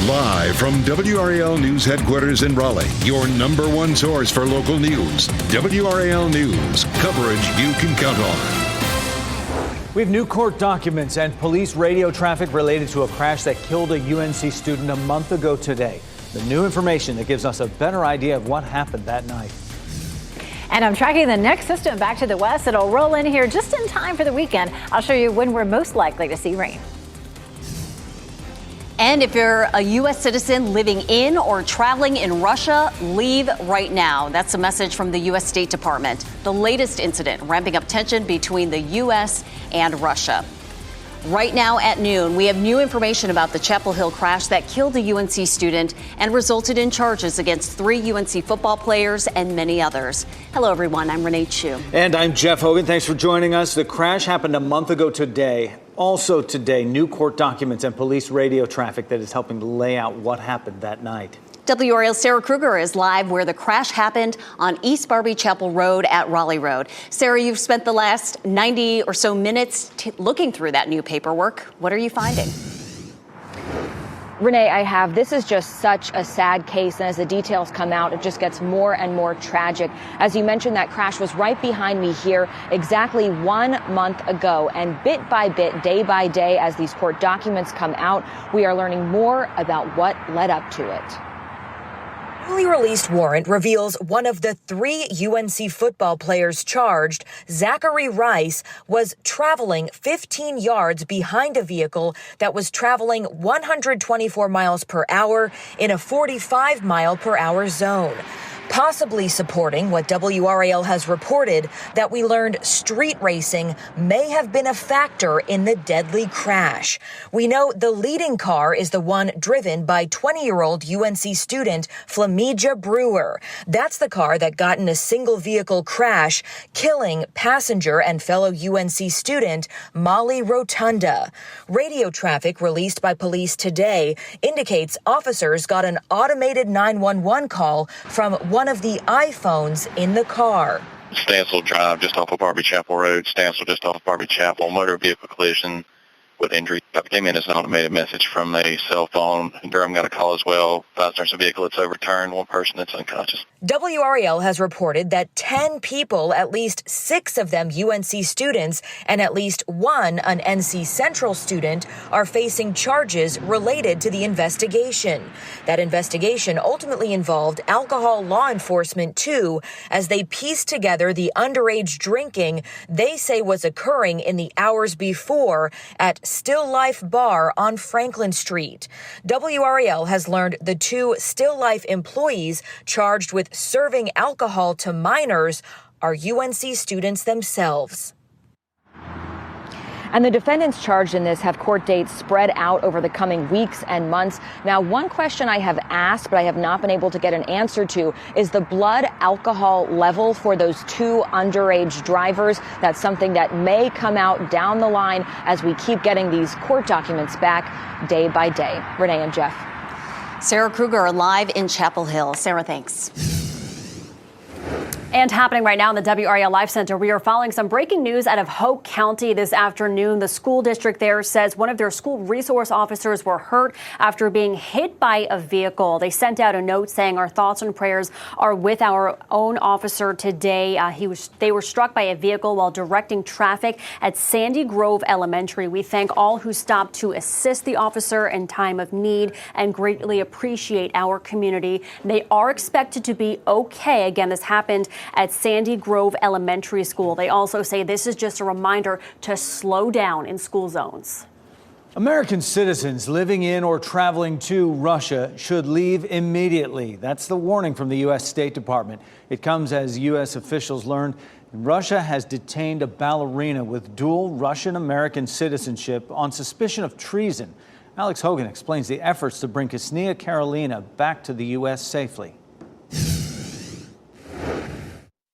Live from WRAL News Headquarters in Raleigh, your number one source for local news. WRAL News, coverage you can count on. We have new court documents and police radio traffic related to a crash that killed a UNC student a month ago today. The new information that gives us a better idea of what happened that night. And I'm tracking the next system back to the west. It'll roll in here just in time for the weekend. I'll show you when we're most likely to see rain. And if you're a U.S. citizen living in or traveling in Russia, leave right now. That's a message from the U.S. State Department. The latest incident ramping up tension between the U.S. and Russia. Right now at noon, we have new information about the Chapel Hill crash that killed a UNC student and resulted in charges against 3 UNC football players and many others. Hello, everyone. I'm Renee Chu. And I'm Jeff Hogan. Thanks for joining us. The crash happened a month ago today. Also today, new court documents and police radio traffic that is helping to lay out what happened that night. WRAL's Sarah Kruger is live where the crash happened on East Barbie Chapel Road at Raleigh Road. Sarah, you've spent the last 90 or so minutes looking through that new paperwork. What are you finding? Renee, I have. This is just such a sad case, and as the details come out, it just gets more and more tragic. As you mentioned, that crash was right behind me here exactly 1 month ago, and bit by bit, day by day, as these court documents come out, we are learning more about what led up to it. Newly released warrant reveals one of the 3 UNC football players charged, Zachary Rice, was traveling 15 yards behind a vehicle that was traveling 124 miles per hour in a 45 mile per hour zone. Possibly supporting what WRAL has reported, that we learned street racing may have been a factor in the deadly crash. We know the leading car is the one driven by 20-year-old UNC student Flamija Brewer. That's the car that got in a single vehicle crash, killing passenger and fellow UNC student Molly Rotunda. Radio traffic released by police today indicates officers got an automated 911 call from one of the iPhones in the car. Stansel Drive, just off of Barbie Chapel Road. Stansel, just off of Barbie Chapel. Motor vehicle collision with injury. That came in as an automated message from a cell phone. Durham got a call as well. There's a vehicle that's overturned, one person that's unconscious. WRAL has reported that 10 people, at least 6 of them UNC students, and at least 1 an NC Central student, are facing charges related to the investigation. That investigation ultimately involved alcohol law enforcement, too, as they pieced together the underage drinking they say was occurring in the hours before at Still Life Bar on Franklin Street. WRAL has learned the 2 Still Life employees charged with serving alcohol to minors are UNC students themselves. And the defendants charged in this have court dates spread out over the coming weeks and months. Now, one question I have asked, but I have not been able to get an answer to, is the blood alcohol level for those 2 underage drivers. That's something that may come out down the line as we keep getting these court documents back day by day. Renee and Jeff. Sarah Kruger live in Chapel Hill. Sarah, thanks. And happening right now in the WRAL Life Center, we are following some breaking news out of Hoke County this afternoon. The school district there says one of their school resource officers were hurt after being hit by a vehicle. They sent out a note saying our thoughts and prayers are with our own officer today. They were struck by a vehicle while directing traffic at Sandy Grove Elementary. We thank all who stopped to assist the officer in time of need and greatly appreciate our community. They are expected to be okay. Again, this happened at Sandy Grove Elementary School. They also say this is just a reminder to slow down in school zones. American citizens living in or traveling to Russia should leave immediately. That's the warning from the U.S. State Department. It comes as U.S. officials learned Russia has detained a ballerina with dual Russian-American citizenship on suspicion of treason. Alex Hogan explains the efforts to bring Ksenia Karolina back to the U.S. safely.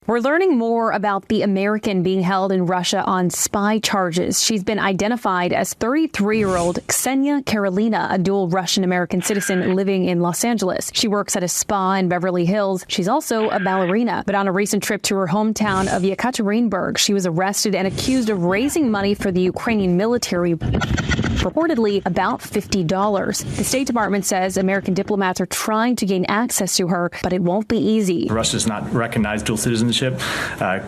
We're learning more about the American being held in Russia on spy charges. She's been identified as 33-year-old Ksenia Karolina, a dual Russian-American citizen living in Los Angeles. She works at a spa in Beverly Hills. She's also a ballerina. But on a recent trip to her hometown of Yekaterinburg, she was arrested and accused of raising money for the Ukrainian military, reportedly about $50. The State Department says American diplomats are trying to gain access to her, but it won't be easy. Russia does not recognize dual citizenship,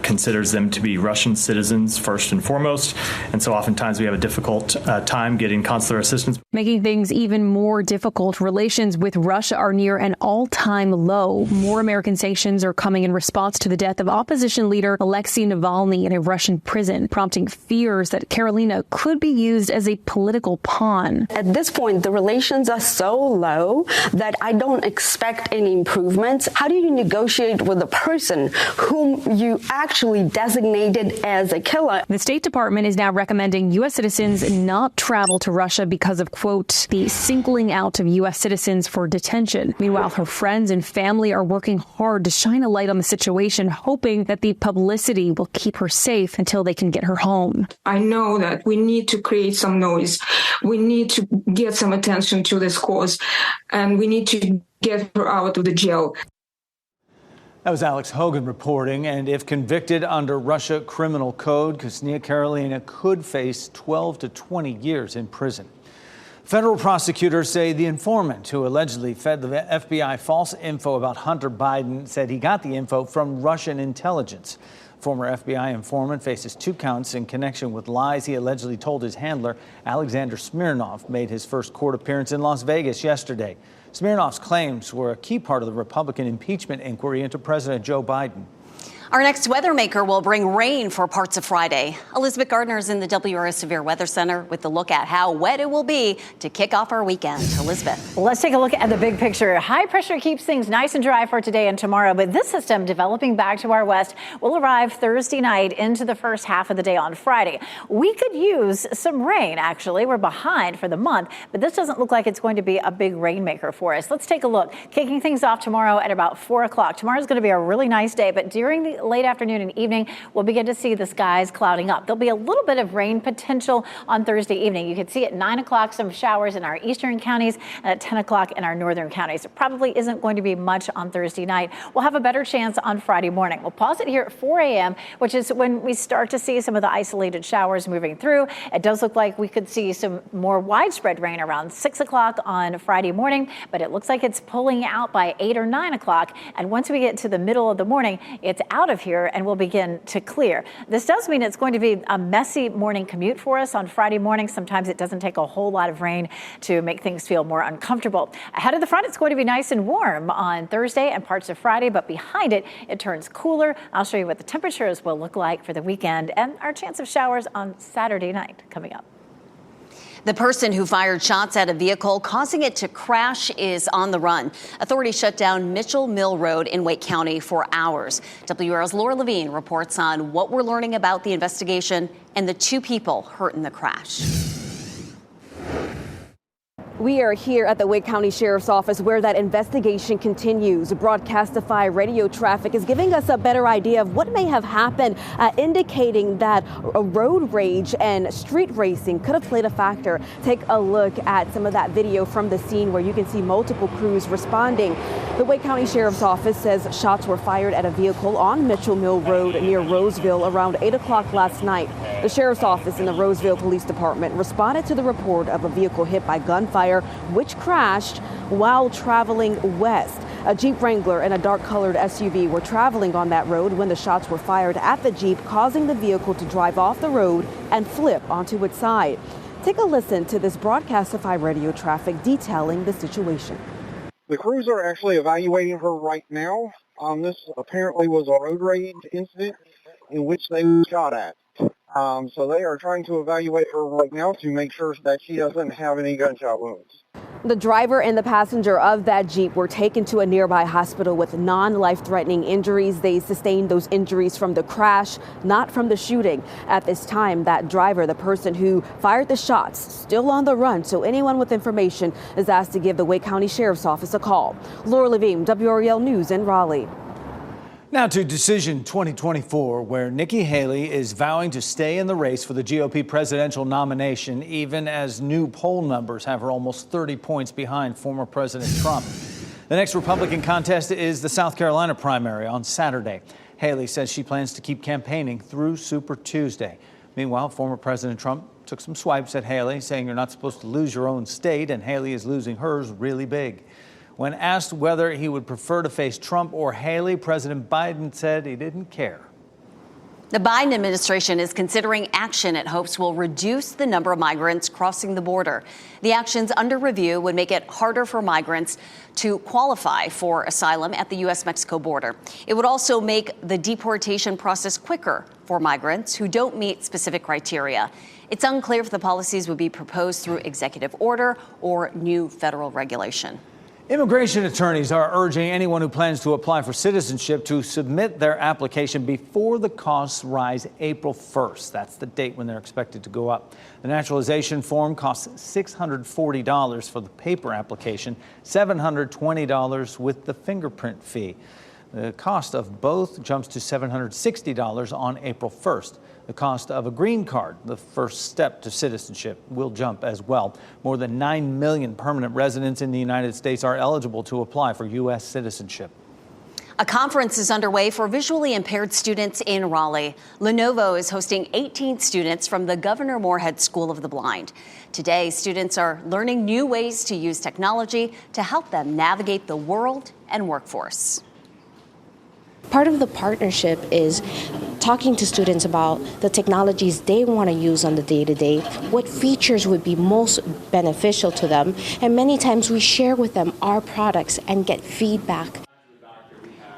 considers them to be Russian citizens first and foremost, and so oftentimes we have a difficult time getting consular assistance. Making things even more difficult, relations with Russia are near an all-time low. More American sanctions are coming in response to the death of opposition leader Alexei Navalny in a Russian prison, prompting fears that Karolina could be used as a political pawn. At this point, the relations are so low that I don't expect any improvements. How do you negotiate with a person whom you actually designated as a killer? The State Department is now recommending U.S. citizens not travel to Russia because of, quote, the singling out of U.S. citizens for detention. Meanwhile, her friends and family are working hard to shine a light on the situation, hoping that the publicity will keep her safe until they can get her home. I know that we need to create some noise. We need to get some attention to this cause, and we need to get her out of the jail. That was Alex Hogan reporting, and if convicted under Russia criminal code, Ksenia Karolina could face 12 to 20 years in prison. Federal prosecutors say the informant who allegedly fed the FBI false info about Hunter Biden said he got the info from Russian intelligence. Former FBI informant faces 2 counts in connection with lies he allegedly told his handler, Alexander Smirnov, made his first court appearance in Las Vegas yesterday. Smirnov's claims were a key part of the Republican impeachment inquiry into President Joe Biden. Our next weather maker will bring rain for parts of Friday. Elizabeth Gardner is in the WRAL Severe Weather Center with a look at how wet it will be to kick off our weekend. Elizabeth. Let's take a look at the big picture. High pressure keeps things nice and dry for today and tomorrow, but this system developing back to our west will arrive Thursday night into the first half of the day on Friday. We could use some rain, actually. We're behind for the month, but this doesn't look like it's going to be a big rainmaker for us. Let's take a look. Kicking things off tomorrow at about 4 o'clock. Tomorrow's going to be a really nice day, but during the late afternoon and evening, we'll begin to see the skies clouding up. There'll be a little bit of rain potential on Thursday evening. You can see at 9 o'clock some showers in our eastern counties and at 10 o'clock in our northern counties. It probably isn't going to be much on Thursday night. We'll have a better chance on Friday morning. We'll pause it here at 4 a.m., which is when we start to see some of the isolated showers moving through. It does look like we could see some more widespread rain around 6 o'clock on Friday morning, but it looks like it's pulling out by 8 or 9 o'clock. And once we get to the middle of the morning, it's out of here and will begin to clear. This does mean it's going to be a messy morning commute for us on Friday morning. Sometimes it doesn't take a whole lot of rain to make things feel more uncomfortable. Ahead of the front, it's going to be nice and warm on Thursday and parts of Friday, but behind it, it turns cooler. I'll show you what the temperatures will look like for the weekend and our chance of showers on Saturday night coming up. The person who fired shots at a vehicle causing it to crash is on the run. Authorities shut down Mitchell Mill Road in Wake County for hours. WRAL's Laura Levine reports on what we're learning about the investigation and the 2 people hurt in the crash. We are here at the Wake County Sheriff's Office where that investigation continues. Broadcastify radio traffic is giving us a better idea of what may have happened, indicating that a road rage and street racing could have played a factor. Take a look at some of that video from the scene where you can see multiple crews responding. The Wake County Sheriff's Office says shots were fired at a vehicle on Mitchell Mill Road near Roseville around 8 o'clock last night. The Sheriff's Office and the Roseville Police Department responded to the report of a vehicle hit by gunfire which crashed while traveling west. A Jeep Wrangler and a dark-colored SUV were traveling on that road when the shots were fired at the Jeep, causing the vehicle to drive off the road and flip onto its side. Take a listen to this Broadcastify radio traffic detailing the situation. The crews are actually evaluating her right now. This apparently was a road rage incident in which they were shot at. So they are trying to evaluate her right now to make sure that she doesn't have any gunshot wounds. The driver and the passenger of that Jeep were taken to a nearby hospital with non-life-threatening injuries. They sustained those injuries from the crash, not from the shooting. At this time, that driver, the person who fired the shots, still on the run. So anyone with information is asked to give the Wake County Sheriff's Office a call. Laura Levine, WRAL News in Raleigh. Now to Decision 2024, where Nikki Haley is vowing to stay in the race for the GOP presidential nomination, even as new poll numbers have her almost 30 points behind former President Trump. The next Republican contest is the South Carolina primary on Saturday. Haley says she plans to keep campaigning through Super Tuesday. Meanwhile, former President Trump took some swipes at Haley, saying you're not supposed to lose your own state, and Haley is losing hers really big. When asked whether he would prefer to face Trump or Haley, President Biden said he didn't care. The Biden administration is considering action it hopes will reduce the number of migrants crossing the border. The actions under review would make it harder for migrants to qualify for asylum at the U.S.-Mexico border. It would also make the deportation process quicker for migrants who don't meet specific criteria. It's unclear if the policies would be proposed through executive order or new federal regulation. Immigration attorneys are urging anyone who plans to apply for citizenship to submit their application before the costs rise April 1st. That's the date when they're expected to go up. The naturalization form costs $640 for the paper application, $720 with the fingerprint fee. The cost of both jumps to $760 on April 1st. The cost of a green card, the first step to citizenship, will jump as well. More than 9 million permanent residents in the United States are eligible to apply for U.S. citizenship. A conference is underway for visually impaired students in Raleigh. Lenovo is hosting 18 students from the Governor Moorhead School of the Blind. Today, students are learning new ways to use technology to help them navigate the world and workforce. Part of the partnership is talking to students about the technologies they want to use on the day-to-day, what features would be most beneficial to them, and many times we share with them our products and get feedback.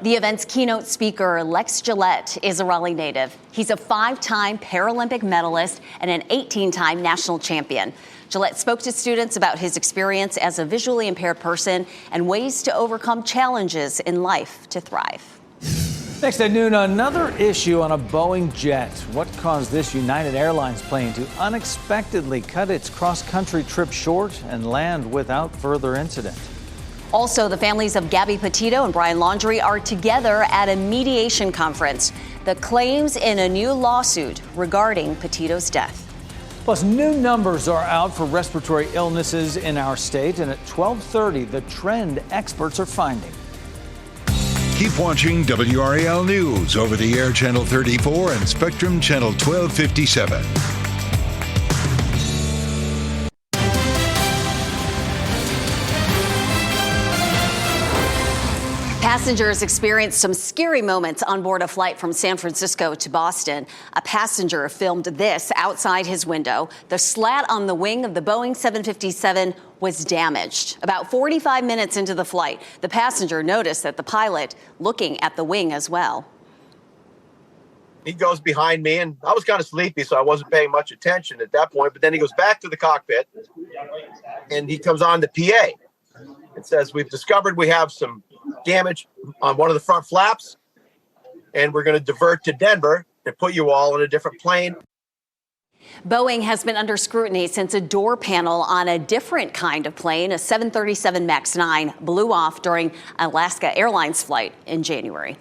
The event's keynote speaker, Lex Gillette, is a Raleigh native. He's a 5-time Paralympic medalist and an 18-time national champion. Gillette spoke to students about his experience as a visually impaired person and ways to overcome challenges in life to thrive. Next at noon, another issue on a Boeing jet. What caused this United Airlines plane to unexpectedly cut its cross-country trip short and land without further incident? Also, the families of Gabby Petito and Brian Laundrie are together at a mediation conference. The claims in a new lawsuit regarding Petito's death. Plus, new numbers are out for respiratory illnesses in our state, and at 12:30, the trend experts are finding. Keep watching WRAL News over the air Channel 34 and Spectrum Channel 1257. Passengers experienced some scary moments on board a flight from San Francisco to Boston. A passenger filmed this outside his window. The slat on the wing of the Boeing 757 was damaged. About 45 minutes into the flight, the passenger noticed that the pilot looking at the wing as well. He goes behind me, and I was kind of sleepy, so I wasn't paying much attention at that point. But then he goes back to the cockpit, and he comes on the PA. It says, "We've discovered we have some damage on one of the front flaps, and we're going to divert to Denver and put you all in a different plane." Boeing has been under scrutiny since a door panel on a different kind of plane, a 737 MAX 9, blew off during Alaska Airlines flight in January.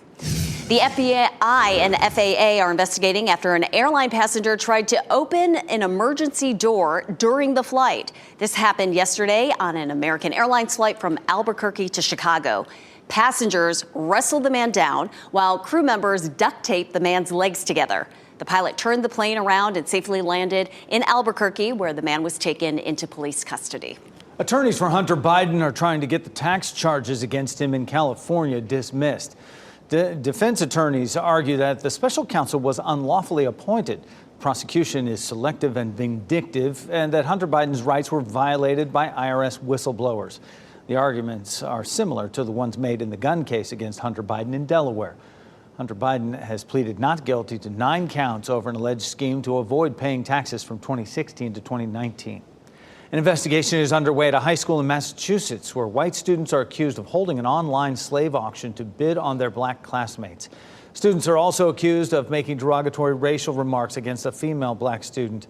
The FBI and FAA are investigating after an airline passenger tried to open an emergency door during the flight. This happened yesterday on an American Airlines flight from Albuquerque to Chicago. Passengers wrestled the man down while crew members duct taped the man's legs together. The pilot turned the plane around and safely landed in Albuquerque, where the man was taken into police custody. Attorneys for Hunter Biden are trying to get the tax charges against him in California dismissed. Defense attorneys argue that the special counsel was unlawfully appointed. Prosecution is selective and vindictive, and that Hunter Biden's rights were violated by IRS whistleblowers. The arguments are similar to the ones made in the gun case against Hunter Biden in Delaware. Hunter Biden has pleaded not guilty to 9 counts over an alleged scheme to avoid paying taxes from 2016 to 2019. An investigation is underway at a high school in Massachusetts where white students are accused of holding an online slave auction to bid on their black classmates. Students are also accused of making derogatory racial remarks against a female black student.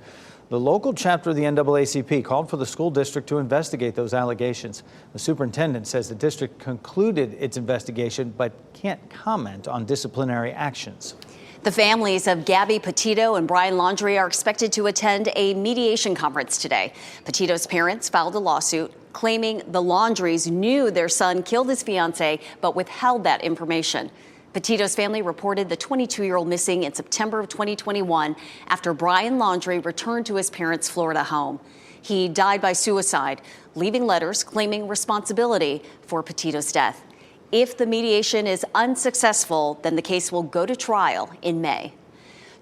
The local chapter of the NAACP called for the school district to investigate those allegations. The superintendent says the district concluded its investigation but can't comment on disciplinary actions. The families of Gabby Petito and Brian Laundrie are expected to attend a mediation conference today. Petito's parents filed a lawsuit claiming the Laundries knew their son killed his fiancée but withheld that information. Petito's family reported the 22-year-old missing in September of 2021 after Brian Laundrie returned to his parents' Florida home. He died by suicide, leaving letters claiming responsibility for Petito's death. If the mediation is unsuccessful, then the case will go to trial in May.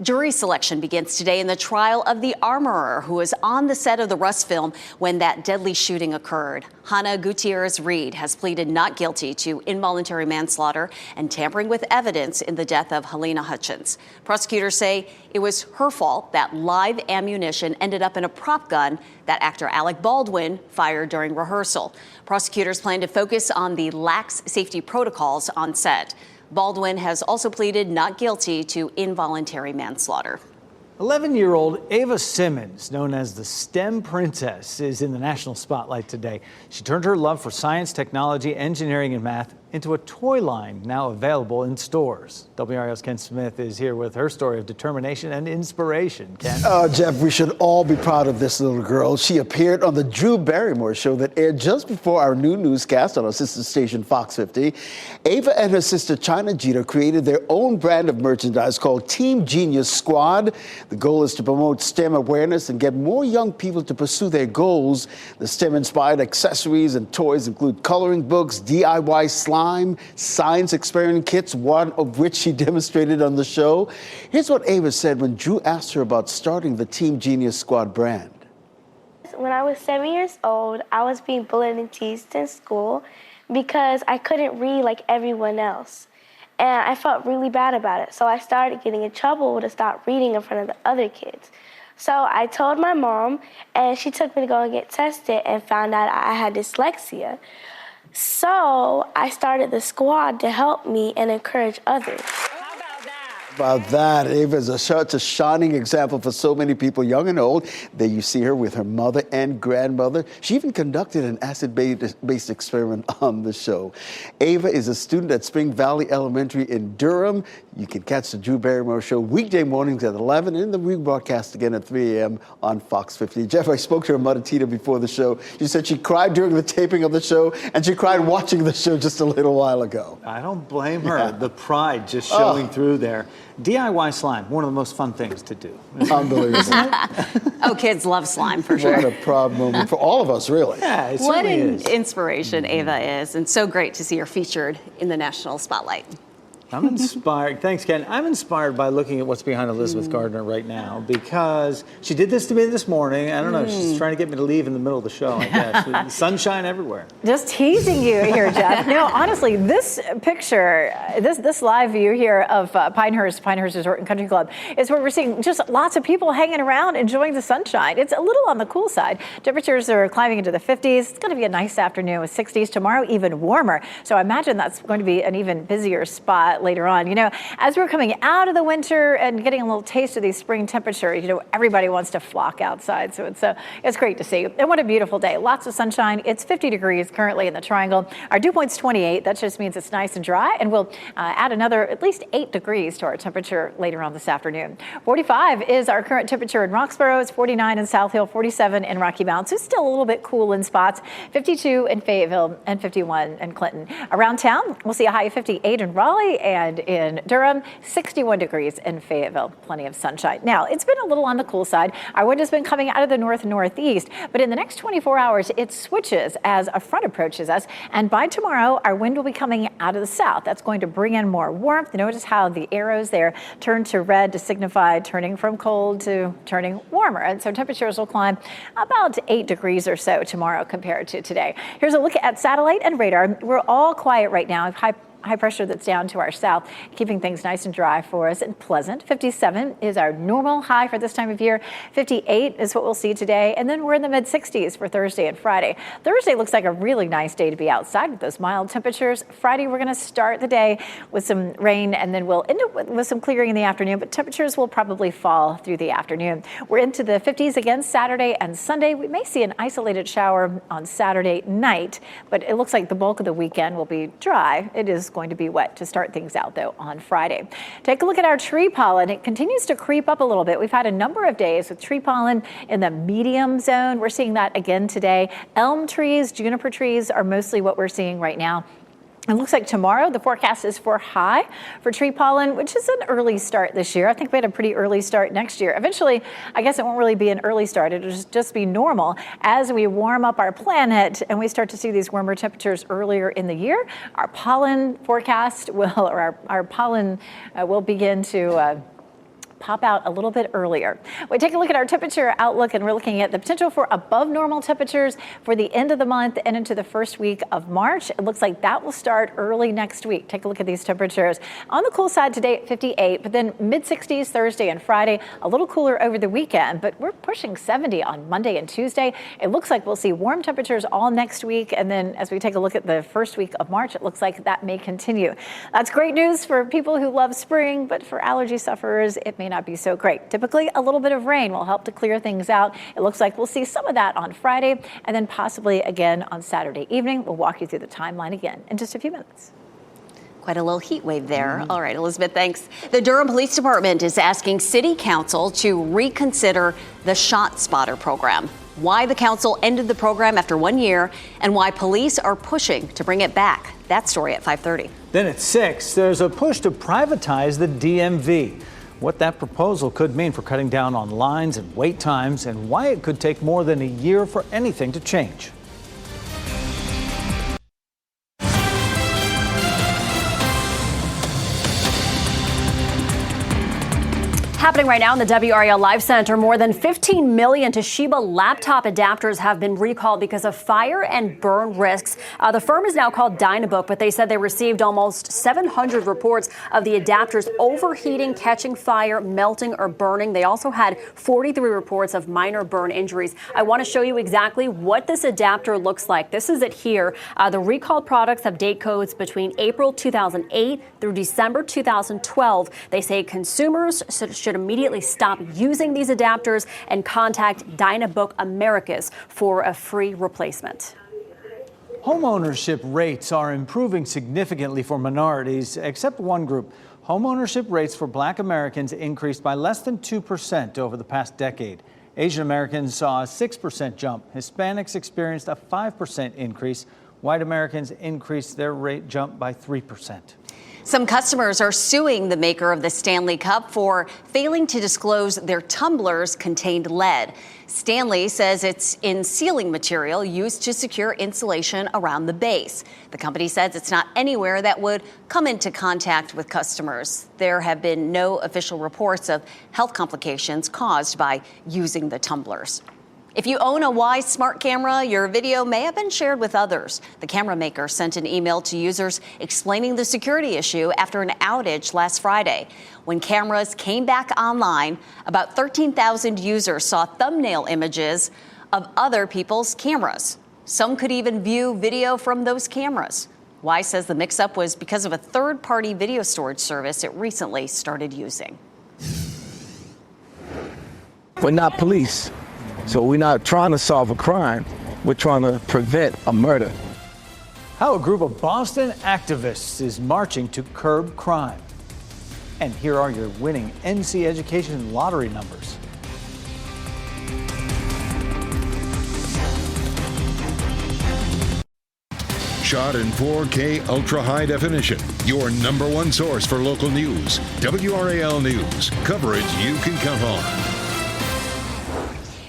Jury selection begins today in the trial of the armorer who was on the set of the Rust film when that deadly shooting occurred. Hannah Gutierrez-Reed has pleaded not guilty to involuntary manslaughter and tampering with evidence in the death of Helena Hutchins. Prosecutors say it was her fault that live ammunition ended up in a prop gun that actor Alec Baldwin fired during rehearsal. Prosecutors plan to focus on the lax safety protocols on set. Baldwin has also pleaded not guilty to involuntary manslaughter. 11-year-old Ava Simmons, known as the STEM Princess, is in the national spotlight today. She turned her love for science, technology, engineering, and math into a toy line now available in stores. WRAL's Ken Smith is here with her story of determination and inspiration. Ken? Oh, Jeff, we should all be proud of this little girl. She appeared on the Drew Barrymore show that aired just before our new newscast on our sister station, Fox 50. Ava and her sister, China Jeter, created their own brand of merchandise called Team Genius Squad. The goal is to promote STEM awareness and get more young people to pursue their goals. The STEM-inspired accessories and toys include coloring books, DIY slime, science experiment kits, one of which she demonstrated on the show. Here's what Ava said when Drew asked her about starting the Team Genius Squad brand. When I was 7 years old, I was being bullied and teased in school because I couldn't read like everyone else. And I felt really bad about it. So I started getting in trouble to stop reading in front of the other kids. So I told my mom, and she took me to go and get tested and found out I had dyslexia. So I started the squad to help me and encourage others. About that, Ava is such a shining example for so many people, young and old. There you see her with her mother and grandmother. She even conducted an acid-based experiment on the show. Ava is a student at Spring Valley Elementary in Durham. You can catch the Drew Barrymore show weekday mornings at 11 and the rebroadcast again at 3 a.m. on Fox 50. Jeff, I spoke to her mother, Tita, before the show. She said she cried during the taping of the show, and she cried watching the show just a little while ago. I don't blame her. Yeah. The pride just showing through there. DIY slime, one of the most fun things to do. Unbelievable. Oh, kids love slime for sure. What a proud moment for all of us, really. Yeah, it what certainly an is. inspiration Ava is, and so great to see her featured in the national spotlight. I'm inspired. Thanks, Ken. I'm inspired by looking at what's behind Elizabeth Gardner right now because she did this to me this morning. I don't know. She's trying to get me to leave in the middle of the show, I guess. Sunshine everywhere. Just teasing you here, Jeff. No, honestly, this picture, this live view here of Pinehurst Resort and Country Club is where we're seeing just lots of people hanging around enjoying the sunshine. It's a little on the cool side. Temperatures are climbing into the 50s. It's going to be a nice afternoon with 60s. Tomorrow, even warmer. So I imagine that's going to be an even busier spot later on. You know, as we're coming out of the winter and getting a little taste of these spring temperatures, you know, everybody wants to flock outside. So it's great to see. And what a beautiful day. Lots of sunshine. It's 50 degrees currently in the Triangle. Our dew point's 28. That just means it's nice and dry. And we'll add another at least 8 degrees to our temperature later on this afternoon. 45 is our current temperature in Roxborough. It's 49 in South Hill, 47 in Rocky Mount. So it's still a little bit cool in spots. 52 in Fayetteville and 51 in Clinton. Around town, we'll see a high of 58 in Raleigh and in Durham, 61 degrees in Fayetteville. Plenty of sunshine. Now, it's been a little on the cool side. Our wind has been coming out of the north and northeast, but in the next 24 hours, it switches as a front approaches us. And by tomorrow, our wind will be coming out of the south. That's going to bring in more warmth. Notice how the arrows there turn to red to signify turning from cold to turning warmer. And so temperatures will climb about 8 degrees or so tomorrow compared to today. Here's a look at satellite and radar. We're all quiet right now. high pressure that's down to our south, keeping things nice and dry for us and pleasant. 57 is our normal high for this time of year. 58 is what we'll see today. And then we're in the mid 60s for Thursday and Friday. Thursday looks like a really nice day to be outside with those mild temperatures. Friday, we're going to start the day with some rain, and then we'll end up with some clearing in the afternoon, but temperatures will probably fall through the afternoon. We're into the 50s again Saturday and Sunday. We may see an isolated shower on Saturday night, but it looks like the bulk of the weekend will be dry. It is going to be wet to start things out, though, on Friday. Take a look at our tree pollen. It continues to creep up a little bit. We've had a number of days with tree pollen in the medium zone. We're seeing that again today. Elm trees, juniper trees are mostly what we're seeing right now. It looks like tomorrow the forecast is for high for tree pollen, which is an early start this year. I think we had a pretty early start next year. Eventually, I guess it won't really be an early start. It'll just be normal as we warm up our planet and we start to see these warmer temperatures earlier in the year. Our pollen forecast will, or our pollen will begin to pop out a little bit earlier. We take a look at our temperature outlook, and we're looking at the potential for above normal temperatures for the end of the month and into the first week of March. It looks like that will start early next week. Take a look at these temperatures. On the cool side today at 58, but then mid 60s Thursday and Friday, a little cooler over the weekend, but we're pushing 70 on Monday and Tuesday. It looks like we'll see warm temperatures all next week. And then as we take a look at the first week of March, it looks like that may continue. That's great news for people who love spring, but for allergy sufferers, it may not be so great. Typically, a little bit of rain will help to clear things out. It looks like we'll see some of that on Friday and then possibly again on Saturday evening. We'll walk you through the timeline again in just a few minutes. Quite a little heat wave there. All right, Elizabeth, thanks. The Durham Police Department is asking City Council to reconsider the Shot Spotter program. Why the council ended the program after 1 year and why police are pushing to bring it back. That story at 5:30. Then at 6, there's a push to privatize the DMV. What that proposal could mean for cutting down on lines and wait times, and why it could take more than a year for anything to change. Happening right now in the WRAL Live Center, more than 15 million Toshiba laptop adapters have been recalled because of fire and burn risks. The firm is now called Dynabook, but they said they received almost 700 reports of the adapters overheating, catching fire, melting, or burning. They also had 43 reports of minor burn injuries. I want to show you exactly what this adapter looks like. This is it here. The recalled products have date codes between April 2008 through December 2012. They say consumers should immediately stop using these adapters and contact Dynabook Americas for a free replacement. Homeownership rates are improving significantly for minorities, except one group. Homeownership rates for Black Americans increased by less than 2% over the past decade. Asian Americans saw a 6% jump. Hispanics experienced a 5% increase. White Americans increased their rate jump by 3%. Some customers are suing the maker of the Stanley Cup for failing to disclose their tumblers contained lead. Stanley says it's in sealing material used to secure insulation around the base. The company says it's not anywhere that would come into contact with customers. There have been no official reports of health complications caused by using the tumblers. If you own a Wise smart camera, your video may have been shared with others. The camera maker sent an email to users explaining the security issue after an outage last Friday. When cameras came back online, about 13,000 users saw thumbnail images of other people's cameras. Some could even view video from those cameras. Wise says the mix-up was because of a third-party video storage service it recently started using. We're not police. So we're not trying to solve a crime. We're trying to prevent a murder. How a group of Boston activists is marching to curb crime. And here are your winning NC Education lottery numbers. Shot in 4K ultra high definition. Your number one source for local news. WRAL News. Coverage you can count on.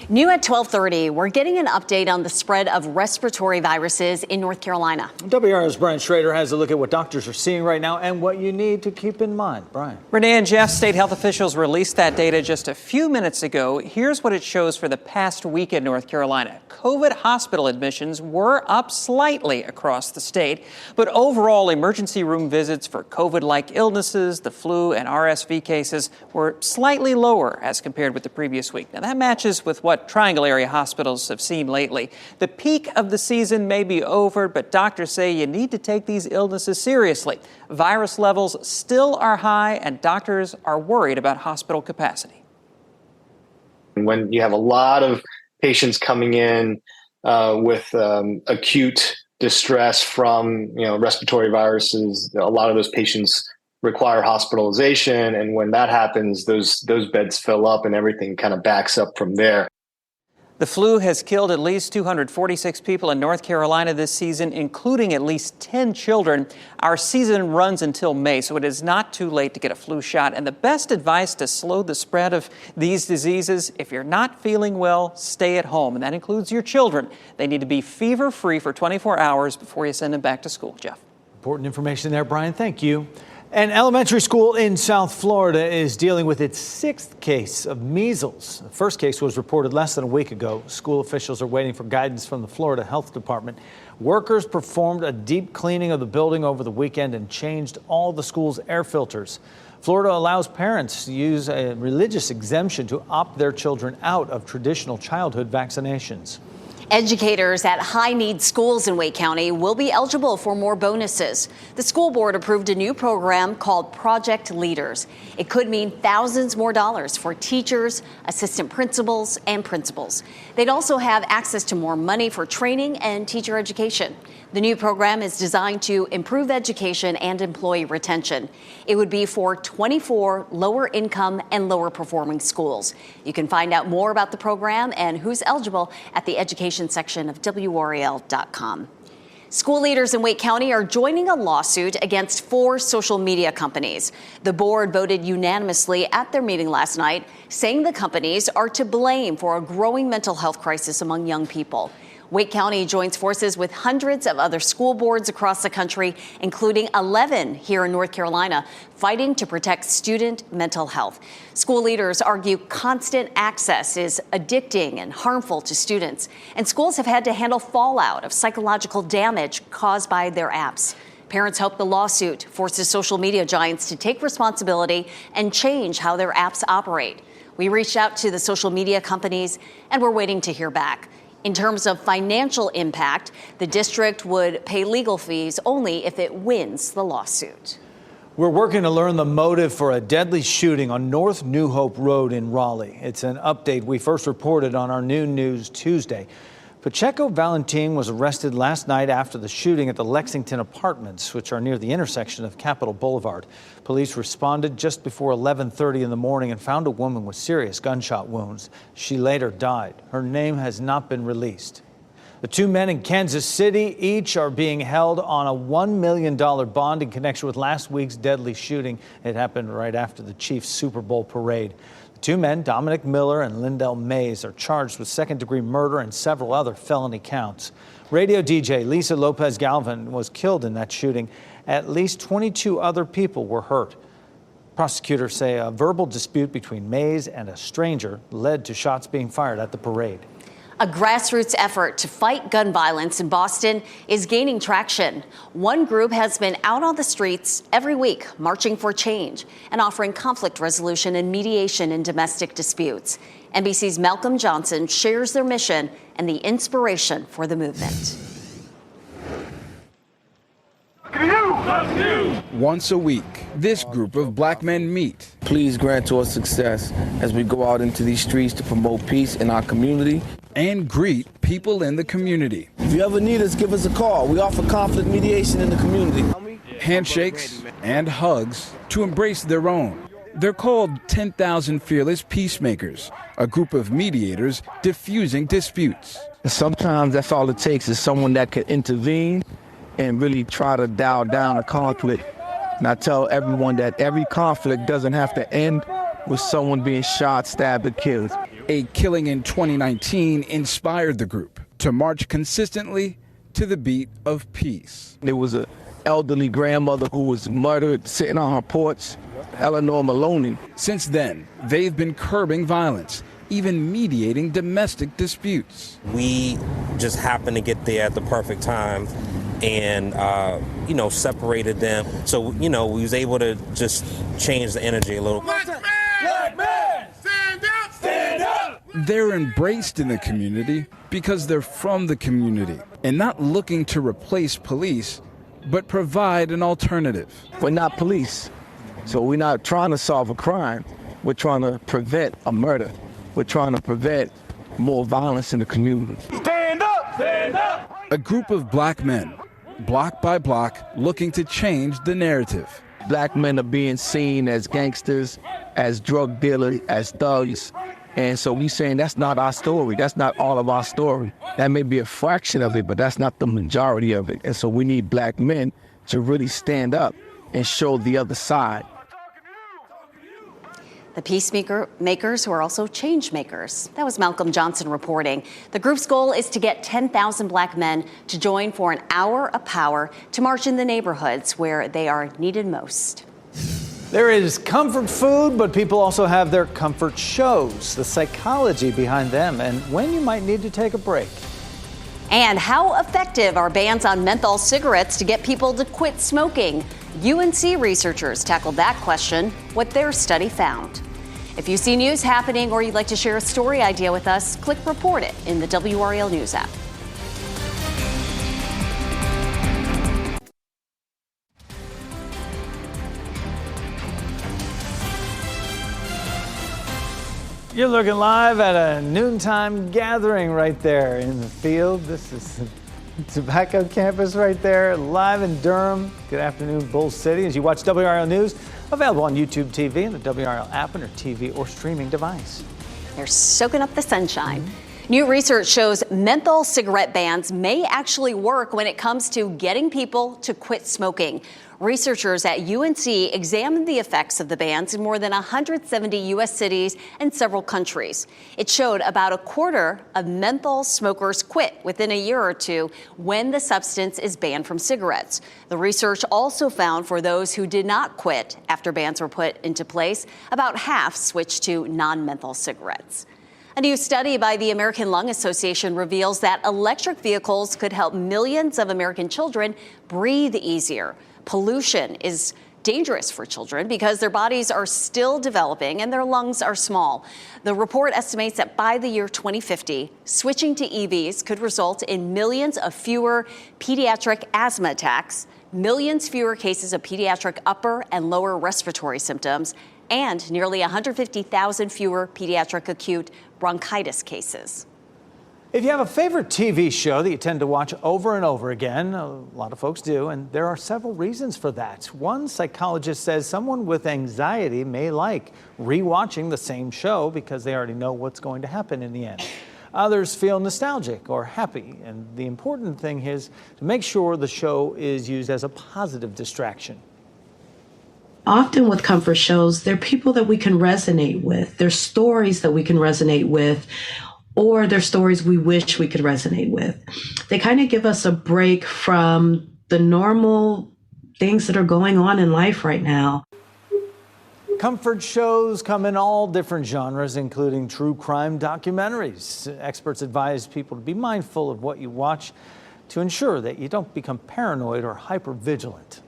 New at 12:30, we're getting an update on the spread of respiratory viruses in North Carolina. WRAL's Brian Schrader has a look at what doctors are seeing right now and what you need to keep in mind. Brian. Renee and Jeff, state health officials released that data just a few minutes ago. Here's what it shows for the past week in North Carolina. COVID hospital admissions were up slightly across the state, but overall emergency room visits for COVID-like illnesses, the flu and RSV cases were slightly lower as compared with the previous week. Now that matches with what Triangle area hospitals have seen lately. The peak of the season may be over, but doctors say you need to take these illnesses seriously. Virus levels still are high, and doctors are worried about hospital capacity. When you have a lot of patients coming in with acute distress from respiratory viruses, a lot of those patients require hospitalization, and when that happens, those beds fill up and everything kind of backs up from there. The flu has killed at least 246 people in North Carolina this season, including at least 10 children. Our season runs until May, so it is not too late to get a flu shot. And the best advice to slow the spread of these diseases, if you're not feeling well, stay at home. And that includes your children. They need to be fever-free for 24 hours before you send them back to school. Jeff. Important information there, Brian. Thank you. An elementary school in South Florida is dealing with its 6th case of measles. The first case was reported less than a week ago. School officials are waiting for guidance from the Florida Health Department. Workers performed a deep cleaning of the building over the weekend and changed all the school's air filters. Florida allows parents to use a religious exemption to opt their children out of traditional childhood vaccinations. Educators at high-need schools in Wake County will be eligible for more bonuses. The school board approved a new program called Project Leaders. It could mean thousands more dollars for teachers, assistant principals, and principals. They'd also have access to more money for training and teacher education. The new program is designed to improve education and employee retention. It would be for 24 lower income and lower performing schools. You can find out more about the program and who's eligible at the education section of WRAL.com. School leaders in Wake County are joining a lawsuit against 4 social media companies. The board voted unanimously at their meeting last night, saying the companies are to blame for a growing mental health crisis among young people. Wake County joins forces with hundreds of other school boards across the country, including 11 here in North Carolina, fighting to protect student mental health. School leaders argue constant access is addicting and harmful to students, and schools have had to handle fallout of psychological damage caused by their apps. Parents hope the lawsuit forces social media giants to take responsibility and change how their apps operate. We reached out to the social media companies, and we're waiting to hear back. In terms of financial impact, the district would pay legal fees only if it wins the lawsuit. We're working to learn the motive for a deadly shooting on North New Hope Road in Raleigh. It's an update we first reported on our Noon News Tuesday. Pacheco Valentin was arrested last night after the shooting at the Lexington Apartments, which are near the intersection of Capitol Boulevard. Police responded just before 11:30 in the morning and found a woman with serious gunshot wounds. She later died. Her name has not been released. The 2 men in Kansas City each are being held on a $1 million bond in connection with last week's deadly shooting. It happened right after the Chiefs Super Bowl parade. The 2 men, Dominic Miller and Lindell Mays, are charged with second-degree murder and several other felony counts. Radio DJ Lisa Lopez Galvin was killed in that shooting. At least 22 other people were hurt. Prosecutors say a verbal dispute between Mays and a stranger led to shots being fired at the parade. A grassroots effort to fight gun violence in Boston is gaining traction. One group has been out on the streets every week, marching for change and offering conflict resolution and mediation in domestic disputes. NBC's Malcolm Johnson shares their mission and the inspiration for the movement. Once a week, this group of black men meet. Please grant us success as we go out into these streets to promote peace in our community and greet people in the community. If you ever need us, give us a call. We offer conflict mediation in the community. Handshakes and hugs to embrace their own. They're called 10,000 Fearless Peacemakers, a group of mediators diffusing disputes. Sometimes that's all it takes is someone that could intervene and really try to dial down a conflict. And I tell everyone that every conflict doesn't have to end with someone being shot, stabbed, or killed. A killing in 2019 inspired the group to march consistently to the beat of peace. There was an elderly grandmother who was murdered sitting on her porch, Eleanor Maloney. Since then, they've been curbing violence, even mediating domestic disputes. We just happened to get there at the perfect time and, separated them. So, we was able to just change the energy a little. Black men, stand up, stand up! They're embraced in the community because they're from the community and not looking to replace police, but provide an alternative. We're not police, so we're not trying to solve a crime. We're trying to prevent a murder. We're trying to prevent more violence in the community. Stand up! Stand up! A group of black men, block by block, looking to change the narrative. Black men are being seen as gangsters, as drug dealers, as thugs. And so we're saying that's not our story. That's not all of our story. That may be a fraction of it, but that's not the majority of it. And so we need black men to really stand up and show the other side. The peacemakers who are also change makers. That was Malcolm Johnson reporting. The group's goal is to get 10,000 black men to join for an hour of power to march in the neighborhoods where they are needed most. There is comfort food, but people also have their comfort shows, the psychology behind them, and when you might need to take a break. And how effective are bans on menthol cigarettes to get people to quit smoking? UNC researchers tackled that question, what their study found. If you see news happening or you'd like to share a story idea with us, click Report It in the WRAL News app. You're looking live at a noontime gathering right there in the field. This is the Tobacco campus right there, live in Durham. Good afternoon, Bull City. As you watch WRAL News, available on YouTube TV and the WRAL app on your TV or streaming device. They're soaking up the sunshine. New research shows menthol cigarette bans may actually work when it comes to getting people to quit smoking. Researchers at UNC examined the effects of the bans in more than 170 U.S. cities and several countries. It showed about a quarter of menthol smokers quit within a year or two when the substance is banned from cigarettes. The research also found for those who did not quit after bans were put into place, about half switched to non-menthol cigarettes. A new study by the American Lung Association reveals that electric vehicles could help millions of American children breathe easier. Pollution is dangerous for children because their bodies are still developing and their lungs are small. The report estimates that by the year 2050, switching to EVs could result in millions of fewer pediatric asthma attacks, millions fewer cases of pediatric upper and lower respiratory symptoms, and nearly 150,000 fewer pediatric acute bronchitis cases. If you have a favorite TV show that you tend to watch over and over again, a lot of folks do, and there are several reasons for that. One psychologist says someone with anxiety may like rewatching the same show because they already know what's going to happen in the end. Others feel nostalgic or happy, and the important thing is to make sure the show is used as a positive distraction. Often with comfort shows, they're people that we can resonate with. They're stories that we can resonate with, or they're stories we wish we could resonate with. They kind of give us a break from the normal things that are going on in life right now. Comfort shows come in all different genres, including true crime documentaries. Experts advise people to be mindful of what you watch to ensure that you don't become paranoid or hypervigilant.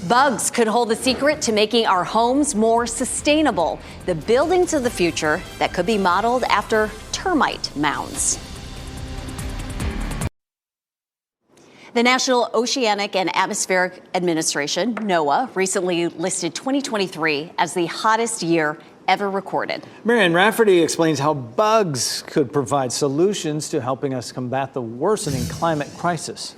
Bugs could hold the secret to making our homes more sustainable. The buildings of the future that could be modeled after termite mounds. The National Oceanic and Atmospheric Administration, NOAA, recently listed 2023 as the hottest year ever recorded. Marianne Rafferty explains how bugs could provide solutions to helping us combat the worsening climate crisis.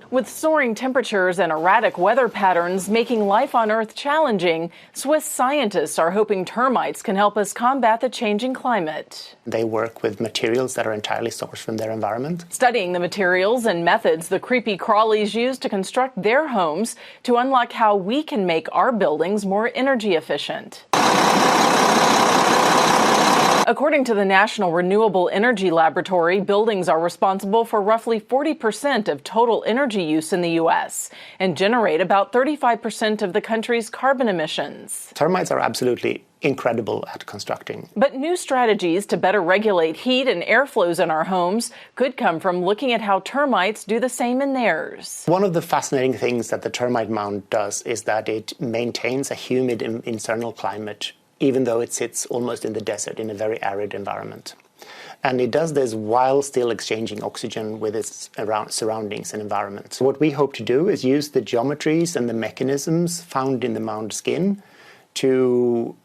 With soaring temperatures and erratic weather patterns making life on Earth challenging, Swiss scientists are hoping termites can help us combat the changing climate. They work with materials that are entirely sourced from their environment. Studying the materials and methods the creepy crawlies use to construct their homes to unlock how we can make our buildings more energy efficient. According to the National Renewable Energy Laboratory, buildings are responsible for roughly 40% of total energy use in the U.S. and generate about 35% of the country's carbon emissions. Termites are absolutely incredible at constructing. But new strategies to better regulate heat and airflows in our homes could come from looking at how termites do the same in theirs. One of the fascinating things that the termite mound does is that it maintains a humid internal climate, even though it sits almost in the desert in a very arid environment. And it does this while still exchanging oxygen with its surroundings and environment. What we hope to do is use the geometries and the mechanisms found in the mound skin to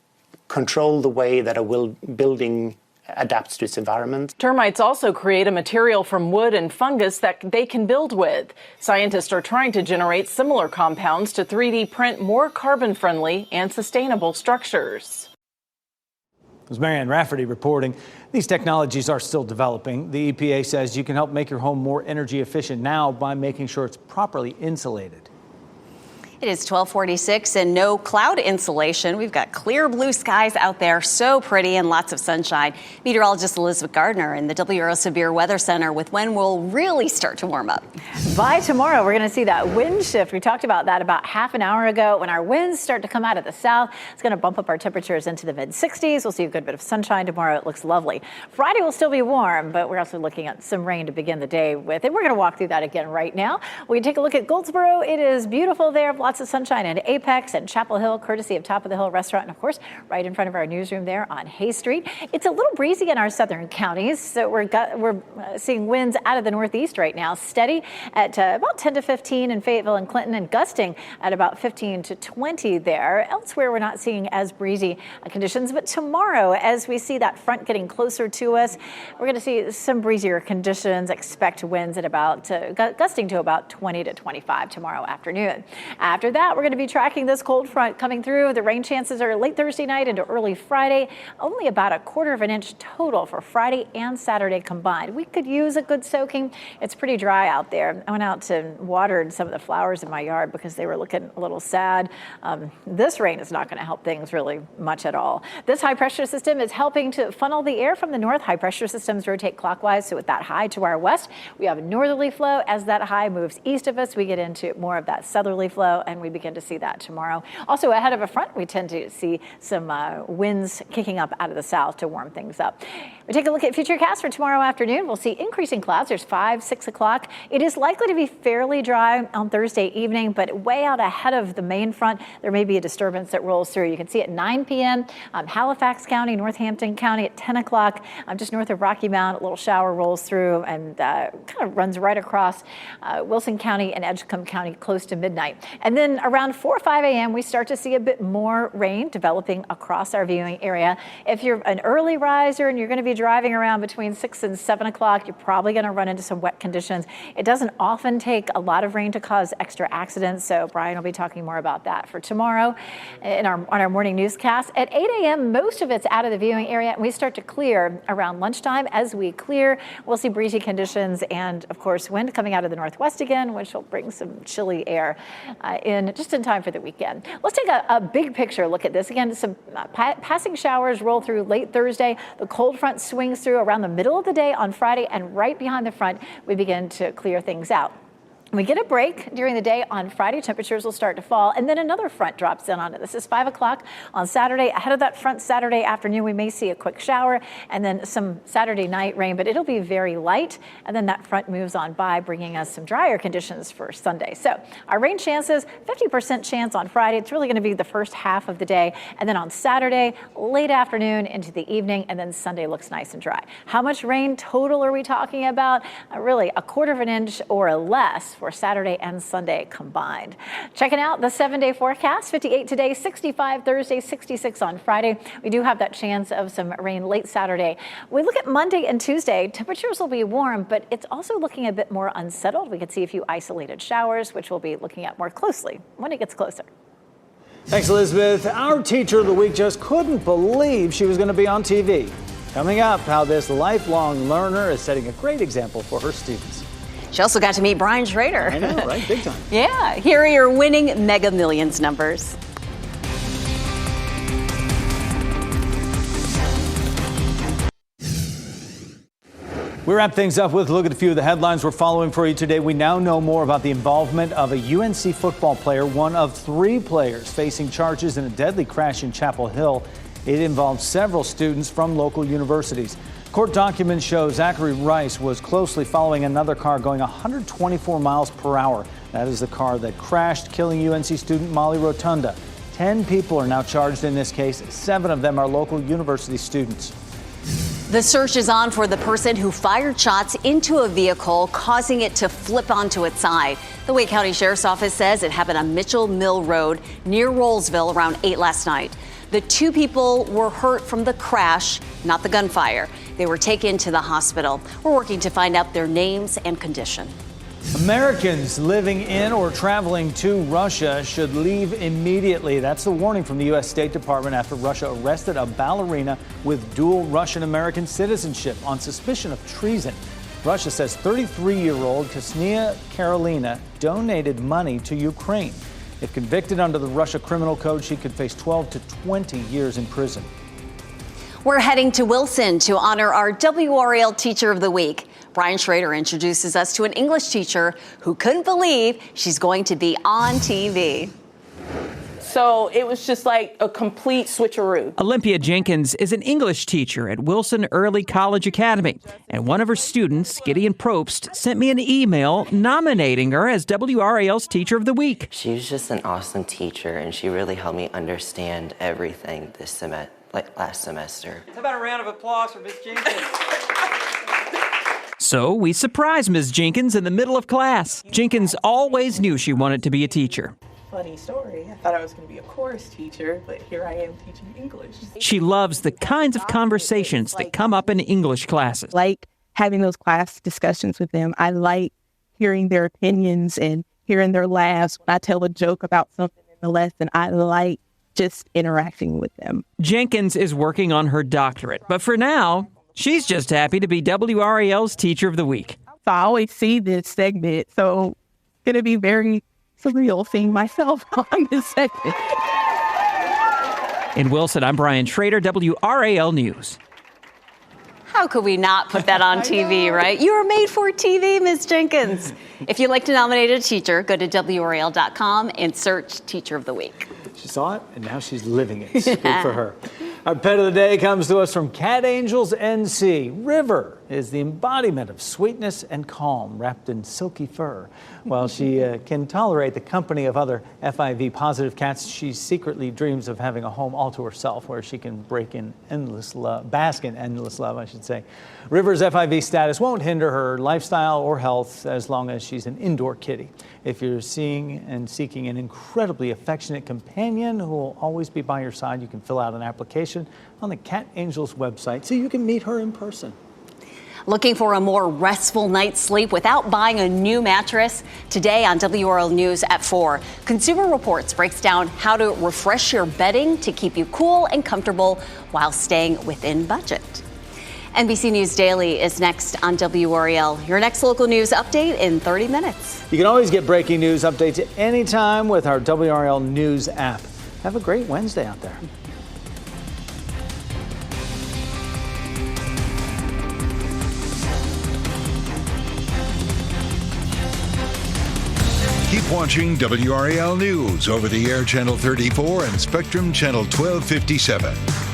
control the way that a building adapts to its environment. Termites also create a material from wood and fungus that they can build with. Scientists are trying to generate similar compounds to 3D print more carbon-friendly and sustainable structures. As Marianne Rafferty reporting, these technologies are still developing. The EPA says you can help make your home more energy efficient now by making sure it's properly insulated. It is 12:46 and no cloud insulation. We've got clear blue skies out there, so pretty, and lots of sunshine. Meteorologist Elizabeth Gardner in the WRAL Severe Weather Center with when we'll really start to warm up. By tomorrow, we're going to see that wind shift. We talked about that about half an hour ago. When our winds start to come out of the south, it's going to bump up our temperatures into the mid-60s. We'll see a good bit of sunshine tomorrow. It looks lovely. Friday will still be warm, but we're also looking at some rain to begin the day with. And we're going to walk through that again right now. We can take a look at Goldsboro. It is beautiful there. Lots of sunshine in Apex and Chapel Hill, courtesy of Top of the Hill Restaurant, and of course, right in front of our newsroom there on Hay Street. It's a little breezy in our southern counties, so we're seeing winds out of the northeast right now, steady at about 10 to 15 in Fayetteville and Clinton, and gusting at about 15 to 20 there. Elsewhere, we're not seeing as breezy conditions, but tomorrow, as we see that front getting closer to us, we're going to see some breezier conditions. Expect winds at about gusting to about 20 to 25 tomorrow afternoon. After that, we're going to be tracking this cold front coming through. The rain chances are late Thursday night into early Friday. Only about 1/4 of an inch total for Friday and Saturday combined. We could use a good soaking. It's pretty dry out there. I went out to watered some of the flowers in my yard because they were looking a little sad. This rain is not going to help things really much at all. This high pressure system is helping to funnel the air from the north. High pressure systems rotate clockwise, so with that high to our west, we have a northerly flow. As that high moves east of us, we get into more of that southerly flow, and we begin to see that tomorrow. Also ahead of a front, we tend to see some winds kicking up out of the south to warm things up. We take a look at futurecast for tomorrow afternoon. We'll see increasing clouds. There's 5, 6 o'clock. It is likely to be fairly dry on Thursday evening, but way out ahead of the main front, there may be a disturbance that rolls through. You can see at 9 p.m. Halifax County, Northampton County at 10 o'clock, just north of Rocky Mount, a little shower rolls through and kind of runs right across Wilson County and Edgecombe County close to midnight. And then around 4 or 5 a.m., we start to see a bit more rain developing across our viewing area. If you're an early riser and you're going to be driving around between 6 and 7 o'clock, you're probably going to run into some wet conditions. It doesn't often take a lot of rain to cause extra accidents, so Brian will be talking more about that for tomorrow on our morning newscast. At 8 a.m., most of it's out of the viewing area, and we start to clear around lunchtime. As we clear, we'll see breezy conditions and, of course, wind coming out of the northwest again, which will bring some chilly air just in time for the weekend. Let's take a big picture look at this. Again, some passing showers roll through late Thursday. The cold front swings through around the middle of the day on Friday, and right behind the front, we begin to clear things out. We get a break during the day on Friday. Temperatures will start to fall, and then another front drops in on it. This is 5 o'clock on Saturday. Ahead of that front Saturday afternoon, we may see a quick shower and then some Saturday night rain, but it'll be very light. And then that front moves on by, bringing us some drier conditions for Sunday. So our rain chances, 50% chance on Friday. It's really going to be the first half of the day. And then on Saturday, late afternoon into the evening, and then Sunday looks nice and dry. How much rain total are we talking about? Really 1/4 of an inch or less for Saturday and Sunday combined. Checking out the 7-day forecast, 58 today, 65 Thursday, 66 on Friday. We do have that chance of some rain late Saturday. We look at Monday and Tuesday, temperatures will be warm, but it's also looking a bit more unsettled. We could see a few isolated showers, which we'll be looking at more closely when it gets closer. Thanks, Elizabeth. Our teacher of the week just couldn't believe she was going to be on TV. Coming up, how this lifelong learner is setting a great example for her students. She also got to meet Brian Schrader. I know, right? Big time. Yeah. Here are your winning Mega Millions numbers. We wrap things up with a look at a few of the headlines we're following for you today. We now know more about the involvement of a UNC football player, one of 3 players facing charges in a deadly crash in Chapel Hill. It involved several students from local universities. Court documents show Zachary Rice was closely following another car going 124 miles per hour. That is the car that crashed, killing UNC student Molly Rotunda. 10 people are now charged in this case. 7 of them are local university students. The search is on for the person who fired shots into a vehicle, causing it to flip onto its side. The Wake County Sheriff's Office says it happened on Mitchell Mill Road near Rollsville around 8 last night. The 2 people were hurt from the crash, not the gunfire. They were taken to the hospital. We're working to find out their names and condition. Americans living in or traveling to Russia should leave immediately. That's the warning from the U.S. State Department after Russia arrested a ballerina with dual Russian-American citizenship on suspicion of treason. Russia says 33-year-old Ksenia Karolina donated money to Ukraine. If convicted under the Russia criminal code, she could face 12 to 20 years in prison. We're heading to Wilson to honor our WRAL Teacher of the Week. Brian Schrader introduces us to an English teacher who couldn't believe she's going to be on TV. So it was just like a complete switcheroo. Olympia Jenkins is an English teacher at Wilson Early College Academy, and one of her students, Gideon Probst, sent me an email nominating her as WRAL's Teacher of the Week. She was just an awesome teacher, and she really helped me understand everything this last semester. How about a round of applause for Ms. Jenkins? So we surprised Ms. Jenkins in the middle of class. Jenkins always knew she wanted to be a teacher. Funny story. I thought I was going to be a chorus teacher, but here I am teaching English. She loves the kinds of conversations that come up in English classes. Like having those class discussions with them. I like hearing their opinions and hearing their laughs. When I tell a joke about something in the lesson, I like just interacting with them. Jenkins is working on her doctorate, but for now, she's just happy to be WRAL's Teacher of the Week. So I always see this segment, so it's going to be very surreal seeing myself on this segment. In Wilson, I'm Brian Schrader, WRAL News. How could we not put that on TV, right? You were made for TV, Ms. Jenkins. If you'd like to nominate a teacher, go to WRAL.com and search Teacher of the Week. She saw it, and now she's living it. Good for her. Our pet of the day comes to us from Cat Angels NC. River is the embodiment of sweetness and calm, wrapped in silky fur. While she can tolerate the company of other FIV-positive cats, she secretly dreams of having a home all to herself where she can bask in endless love, I should say. River's FIV status won't hinder her lifestyle or health as long as she's an indoor kitty. If you're seeking an incredibly affectionate companion who will always be by your side, you can fill out an application on the Cat Angels website so you can meet her in person. Looking for a more restful night's sleep without buying a new mattress? Today on WRAL News at 4, Consumer Reports breaks down how to refresh your bedding to keep you cool and comfortable while staying within budget. NBC News Daily is next on WRAL. Your next local news update in 30 minutes. You can always get breaking news updates anytime with our WRAL News app. Have a great Wednesday out there. Keep watching WRAL News over the air Channel 34 and Spectrum Channel 1257.